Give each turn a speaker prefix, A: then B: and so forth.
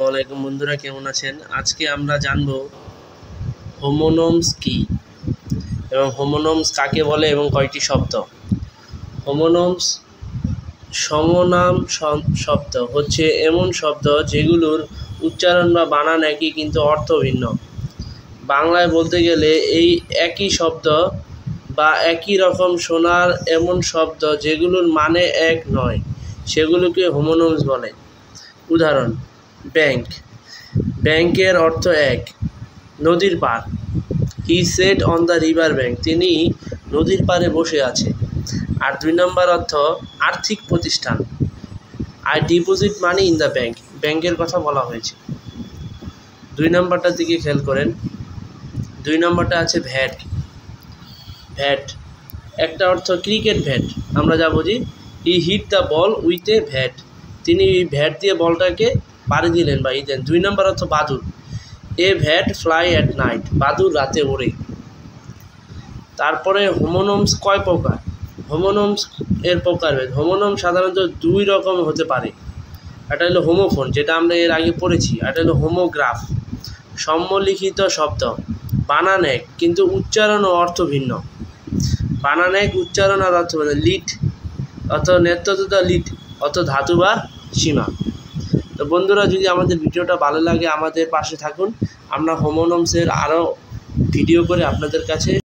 A: আসসালামু বন্ধুরা, কেমন আছেন? আজকে আমরা জানব হোমোনমস কি এবং হোমোনমস কাকে বলে এবং কয়টি শব্দ। হোমোনমস সমনাম শব্দ হচ্ছে এমন শব্দ যেগুলোর উচ্চারণ বা বানান একই কিন্তু অর্থ ভিন্ন। বাংলায় বলতে গেলে এই একই শব্দ বা একই রকম শোনার এমন শব্দ যেগুলোর মানে এক নয়, সেগুলোকে হোমোনমস বলে। উদাহরণ: ব্যাংক। ব্যাংকের অর্থ এক, নদীর পাড়। He sat on the river bank. তিনি নদীর পাড়ে বসে আছে। আর 2 নম্বর অর্থ আর্থিক প্রতিষ্ঠান। I deposit money in the bank. ব্যাংকের কথা বলা হয়েছে। 2 নম্বরটার দিকে খেয়াল করেন। 2 নম্বরটা আছে ভ্যাট। ভ্যাট একটা অর্থ ক্রিকেট ভ্যাট। আমরা যা বুঝি he hit the ball with a bat. তিনি ভ্যাট দিয়ে বলটাকে পাড়ি দিলেন বা দিলেন। 2 নম্বর অর্থ বাদুর। এ ভ্যাট ফ্লাই অ্যাট নাইট। বাদুর রাতে ওড়ে। তারপরে হোমোনমস কয় প্রকার? হোমোনমস এর প্রকারভেদ। হোমোনম সাধারণত 2 রকম হতে পারে। একটা হলো হোমোফোন, যেটা আমরা এর আগে পড়েছি। একটা হলো হোমোগ্রাফ, সম্মিলিত শব্দ, বানান এক কিন্তু উচ্চারণ ও অর্থ ভিন্ন। বানান এক, উচ্চারণ আর অর্থ ভিন্ন। লিড অর্থ নেতৃত্ব, লিড অর্থ ধাতু বা সীমা। তো বন্ধুরা, যদি আমাদের ভিডিওটা ভালো লাগে আমাদের পাশে থাকুন। আমরা হোমোনমসের আরও ভিডিও করে আপনাদের কাছে